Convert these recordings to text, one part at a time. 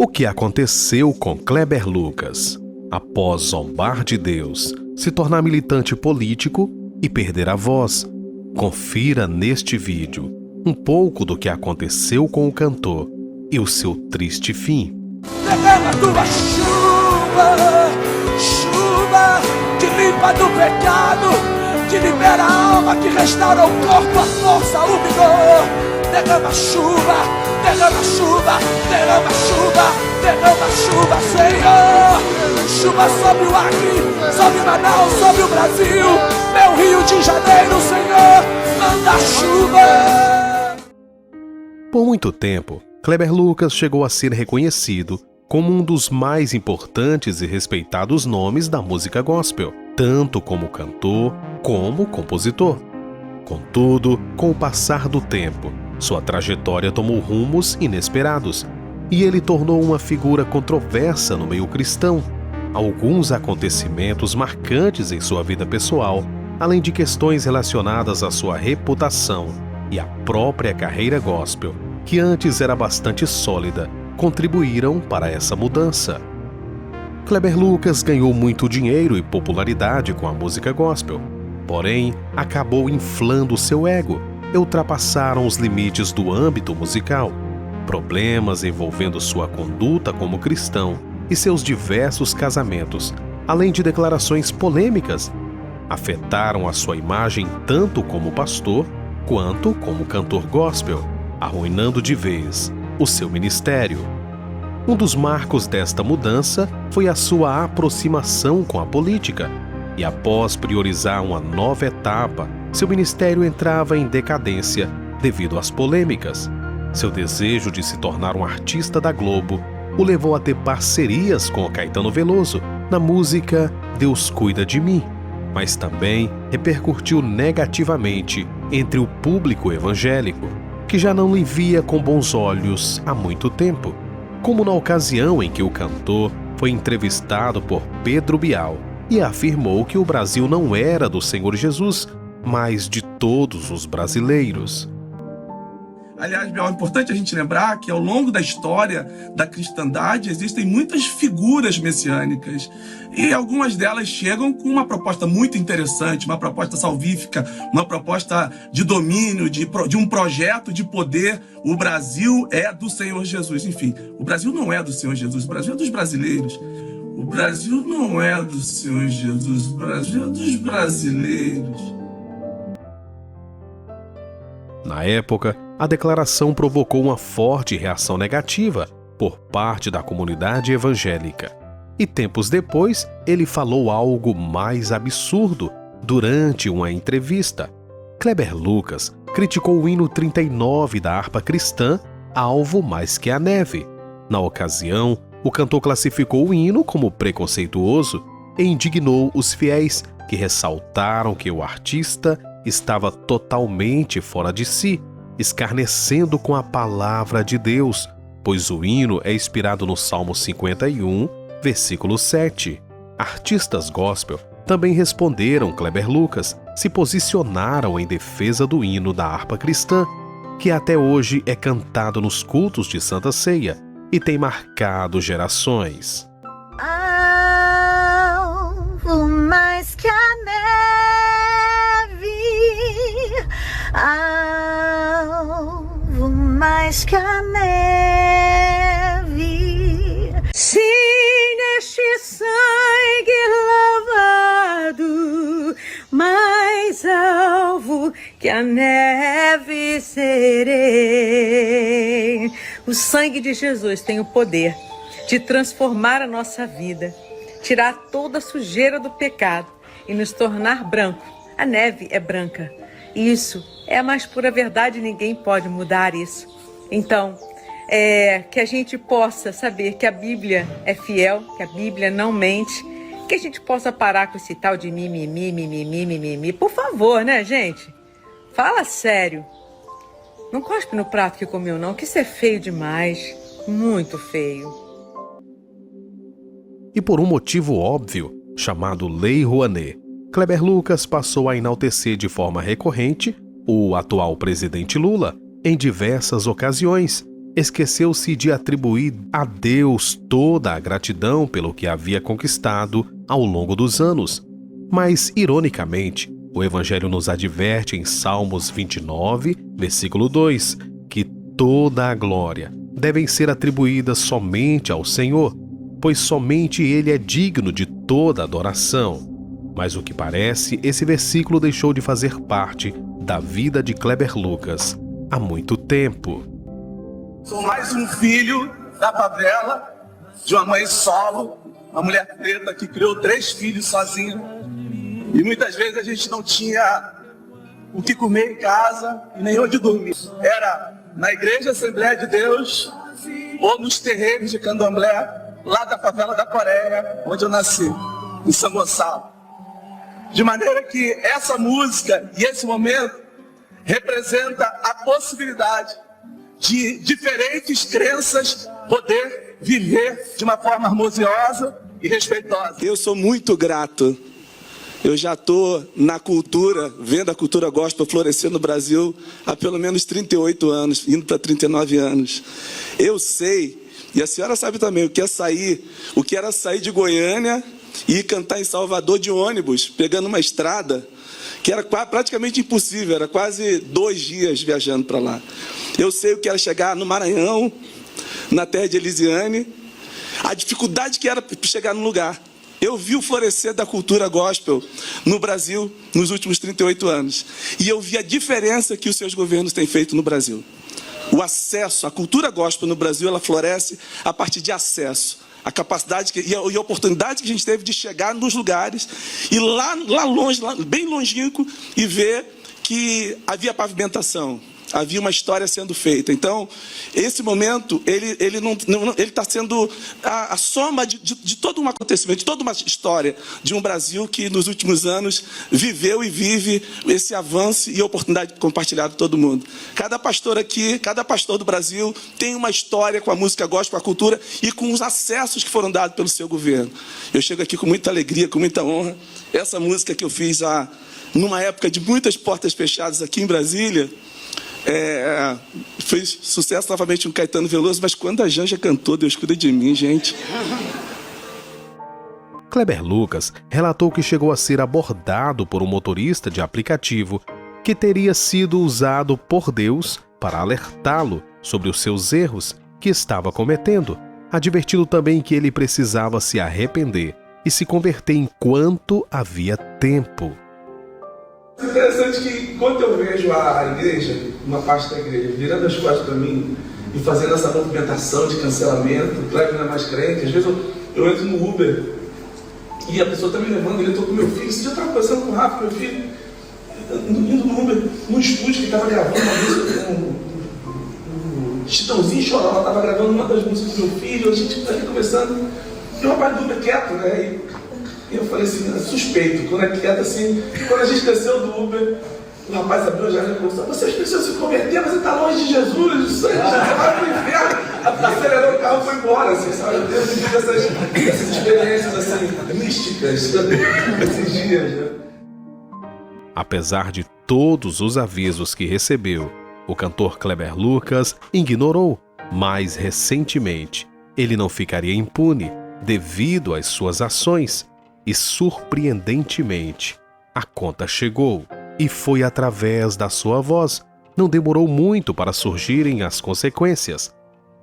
O que aconteceu com Kleber Lucas? Após zombar de Deus, se tornar militante político e perder a voz. Confira neste vídeo um pouco do que aconteceu com o cantor e o seu triste fim. Derrama tua chuva, chuva que limpa do pecado, que libera a alma, que restaura o corpo, a força, o vigor. Derrama chuva, derrama chuva, derrama chuva, derrama chuva, Senhor. Chuva sobre o Acre, sobre Manaus, sobre o Brasil, meu Rio de Janeiro, Senhor, manda chuva. Por muito tempo, Kleber Lucas chegou a ser reconhecido como um dos mais importantes e respeitados nomes da música gospel, tanto como cantor como compositor. Contudo, com o passar do tempo, sua trajetória tomou rumos inesperados e ele tornou uma figura controversa no meio cristão. Alguns acontecimentos marcantes em sua vida pessoal, além de questões relacionadas à sua reputação e à própria carreira gospel, que antes era bastante sólida, contribuíram para essa mudança. Kleber Lucas ganhou muito dinheiro e popularidade com a música gospel, porém acabou inflando seu ego e ultrapassaram os limites do âmbito musical. Problemas envolvendo sua conduta como cristão e seus diversos casamentos, além de declarações polêmicas, afetaram a sua imagem tanto como pastor quanto como cantor gospel, arruinando de vez o seu ministério. Um dos marcos desta mudança foi a sua aproximação com a política, e após priorizar uma nova etapa, seu ministério entrava em decadência devido às polêmicas. Seu desejo de se tornar um artista da Globo o levou a ter parcerias com Caetano Veloso na música Deus Cuida de Mim, mas também repercutiu negativamente entre o público evangélico, que já não lhe via com bons olhos há muito tempo, como na ocasião em que o cantor foi entrevistado por Pedro Bial e afirmou que o Brasil não era do Senhor Jesus, mas de todos os brasileiros. Aliás, é importante a gente lembrar que ao longo da história da cristandade existem muitas figuras messiânicas e algumas delas chegam com uma proposta muito interessante, uma proposta salvífica, uma proposta de domínio, de um projeto de poder. O Brasil é do Senhor Jesus. Enfim, o Brasil não é do Senhor Jesus, o Brasil é dos brasileiros. O Brasil não é do Senhor Jesus, o Brasil é dos brasileiros. Na época, a declaração provocou uma forte reação negativa por parte da comunidade evangélica. E tempos depois, ele falou algo mais absurdo durante uma entrevista. Kleber Lucas criticou o hino 39 da harpa cristã, Alvo Mais Que a Neve. Na ocasião, o cantor classificou o hino como preconceituoso e indignou os fiéis, que ressaltaram que o artista estava totalmente fora de si, escarnecendo com a palavra de Deus, pois o hino é inspirado no Salmo 51, versículo 7. Artistas gospel também responderam Kleber Lucas, se posicionaram em defesa do hino da harpa cristã, que até hoje é cantado nos cultos de Santa Ceia e tem marcado gerações. Alvo mais que a neve, alvo mais que a neve, se neste sangue lavado, mais alvo que a neve serei. O sangue de Jesus tem o poder de transformar a nossa vida, tirar toda a sujeira do pecado e nos tornar branco. A neve é branca. Isso é a mais pura verdade, ninguém pode mudar isso. Então, que a gente possa saber que a Bíblia é fiel, que a Bíblia não mente, que a gente possa parar com esse tal de mimimi. Por favor, né, gente? Fala sério. Não cospe no prato que comeu, não, que isso é feio demais. Muito feio. E por um motivo óbvio, chamado Lei Rouanet, Kleber Lucas passou a enaltecer de forma recorrente o atual presidente Lula em diversas ocasiões, esqueceu-se de atribuir a Deus toda a gratidão pelo que havia conquistado ao longo dos anos. Mas, ironicamente, o Evangelho nos adverte em Salmos 29, versículo 2, que toda a glória devem ser atribuídas somente ao Senhor, pois somente Ele é digno de toda adoração. Mas o que parece, esse versículo deixou de fazer parte da vida de Kleber Lucas há muito tempo. Sou mais um filho da favela, de uma mãe solo, uma mulher preta que criou 3 filhos sozinha. E muitas vezes a gente não tinha o que comer em casa e nem onde dormir. Era na Igreja Assembleia de Deus ou nos terreiros de candomblé, lá da favela da Coreia, onde eu nasci, em São Gonçalo. De maneira que essa música e esse momento representa a possibilidade de diferentes crenças poder viver de uma forma harmoniosa e respeitosa. Eu sou muito grato. Eu já estou na cultura, vendo a cultura gospel florescer no Brasil há pelo menos 38 anos, indo para 39 anos. Eu sei, e a senhora sabe também, o que era sair de Goiânia e ir cantar em Salvador de ônibus, pegando uma estrada que era praticamente impossível, era quase 2 dias viajando para lá. Eu sei o que era chegar no Maranhão, na terra de Elisiane, a dificuldade que era chegar no lugar. Eu vi o florescer da cultura gospel no Brasil nos últimos 38 anos. E eu vi a diferença que os seus governos têm feito no Brasil. O acesso, a cultura gospel no Brasil, ela floresce a partir de acesso. A capacidade e a oportunidade que a gente teve de chegar nos lugares e lá longe, bem longínquo, e ver que havia pavimentação, havia uma história sendo feita. Então, esse momento, ele está sendo a soma de todo um acontecimento, de toda uma história de um Brasil que nos últimos anos viveu e vive esse avanço e oportunidade compartilhada com todo mundo. Cada pastor aqui, cada pastor do Brasil tem uma história com a música gospel, com a cultura e com os acessos que foram dados pelo seu governo. Eu chego aqui com muita alegria, com muita honra. Essa música que eu fiz numa época de muitas portas fechadas aqui em Brasília, fez sucesso novamente com Caetano Veloso, mas quando a Janja cantou, Deus cuida de mim, gente. Kleber Lucas relatou que chegou a ser abordado por um motorista de aplicativo que teria sido usado por Deus para alertá-lo sobre os seus erros que estava cometendo, advertindo também que ele precisava se arrepender e se converter enquanto havia tempo. É interessante que quando eu vejo a igreja, uma parte da igreja, virando as costas para mim e fazendo essa movimentação de cancelamento, o Kleber não é mais crente, às vezes eu entro no Uber e a pessoa está me levando, eu estou com meu filho, esse dia eu estava conversando com o Rafa, meu filho, indo no Uber, num estúdio que estava gravando uma música, Chitãozinho Choró, estava gravando uma das músicas do meu filho, a gente está aqui conversando, e o rapaz do Uber quieto, né? E eu falei assim, é suspeito, quando é quieto assim, quando a gente desceu do Uber, o rapaz abriu a janela e falou, vocês precisam se converter, você está longe de Jesus, você vai pro inferno. Acelerou o carro e foi embora, assim, sabe? Eu tenho vivido essas experiências assim, místicas esses dias, né? Apesar de todos os avisos que recebeu, o cantor Kleber Lucas ignorou, mas recentemente ele não ficaria impune devido às suas ações. E, surpreendentemente, a conta chegou. E foi através da sua voz. Não demorou muito para surgirem as consequências.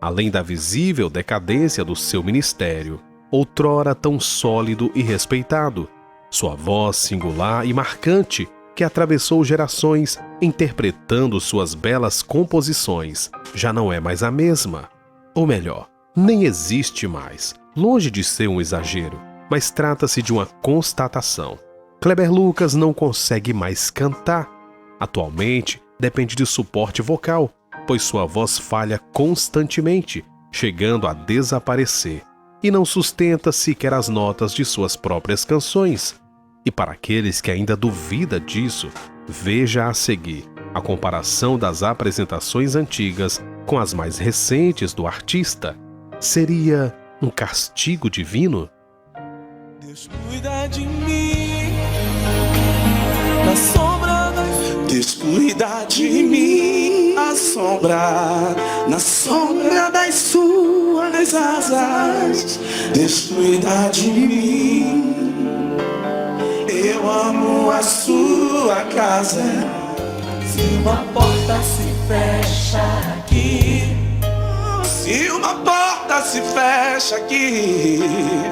Além da visível decadência do seu ministério, outrora tão sólido e respeitado, sua voz singular e marcante, que atravessou gerações interpretando suas belas composições, já não é mais a mesma. Ou melhor, nem existe mais, longe de ser um exagero. Mas trata-se de uma constatação. Kleber Lucas não consegue mais cantar. Atualmente, depende de suporte vocal, pois sua voz falha constantemente, chegando a desaparecer, e não sustenta sequer as notas de suas próprias canções. E para aqueles que ainda duvidam disso, veja a seguir a comparação das apresentações antigas com as mais recentes do artista. Seria um castigo divino? Deus cuida de mim, na sombra das... Deus cuida de mim. a sombra, na sombra das suas asas, Deus cuida de mim. Eu amo a sua casa. Se uma porta se fecha aqui, se uma porta se fecha aqui,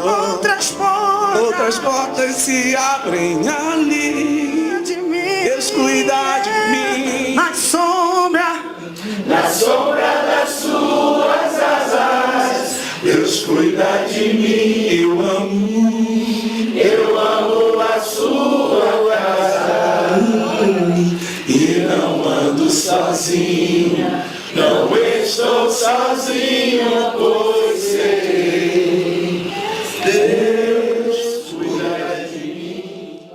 outras portas se abrem ali. Deus cuida de mim. na sombra das suas asas, Deus cuida de mim. Eu amo a sua casa. E não ando sozinho, não estou sozinho, pois sei, Deus cuida de mim.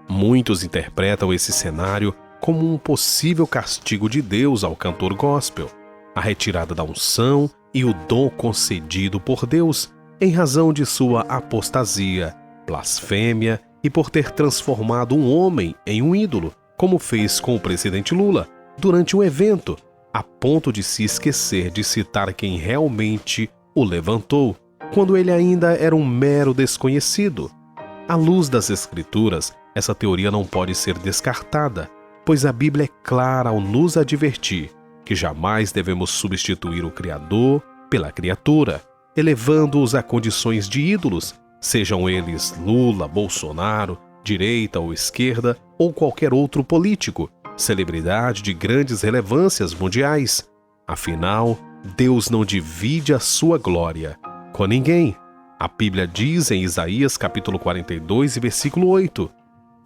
Muitos interpretam esse cenário como um possível castigo de Deus ao cantor gospel, a retirada da unção e o dom concedido por Deus em razão de sua apostasia, blasfêmia e por ter transformado um homem em um ídolo, como fez com o presidente Lula durante um evento, a ponto de se esquecer de citar quem realmente o levantou, quando ele ainda era um mero desconhecido. À luz das Escrituras, essa teoria não pode ser descartada, pois a Bíblia é clara ao nos advertir que jamais devemos substituir o Criador pela criatura, elevando-os a condições de ídolos, sejam eles Lula, Bolsonaro, direita ou esquerda, ou qualquer outro político, celebridade de grandes relevâncias mundiais. Afinal, Deus não divide a sua glória com ninguém. A Bíblia diz em Isaías capítulo 42 e versículo 8,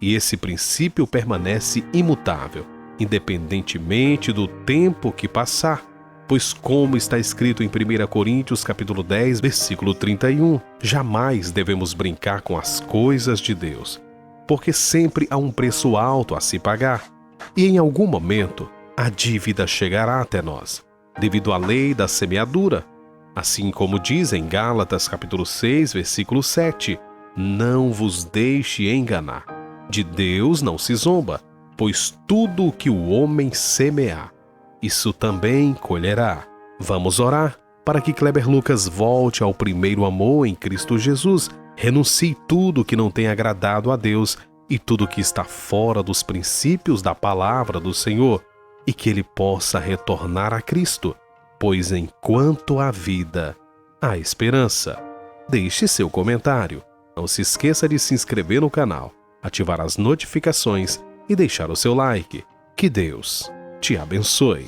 e esse princípio permanece imutável, independentemente do tempo que passar. Pois como está escrito em 1 Coríntios capítulo 10, versículo 31, jamais devemos brincar com as coisas de Deus, porque sempre há um preço alto a se pagar, e em algum momento a dívida chegará até nós, devido à lei da semeadura. Assim como diz em Gálatas capítulo 6, versículo 7, não vos deixe enganar, de Deus não se zomba, pois tudo o que o homem semear, isso também colherá. Vamos orar para que Kleber Lucas volte ao primeiro amor em Cristo Jesus, renuncie tudo que não tem agradado a Deus e tudo que está fora dos princípios da palavra do Senhor, e que ele possa retornar a Cristo, pois enquanto há vida, há esperança. Deixe seu comentário. Não se esqueça de se inscrever no canal, ativar as notificações e deixar o seu like. Que Deus te abençoe.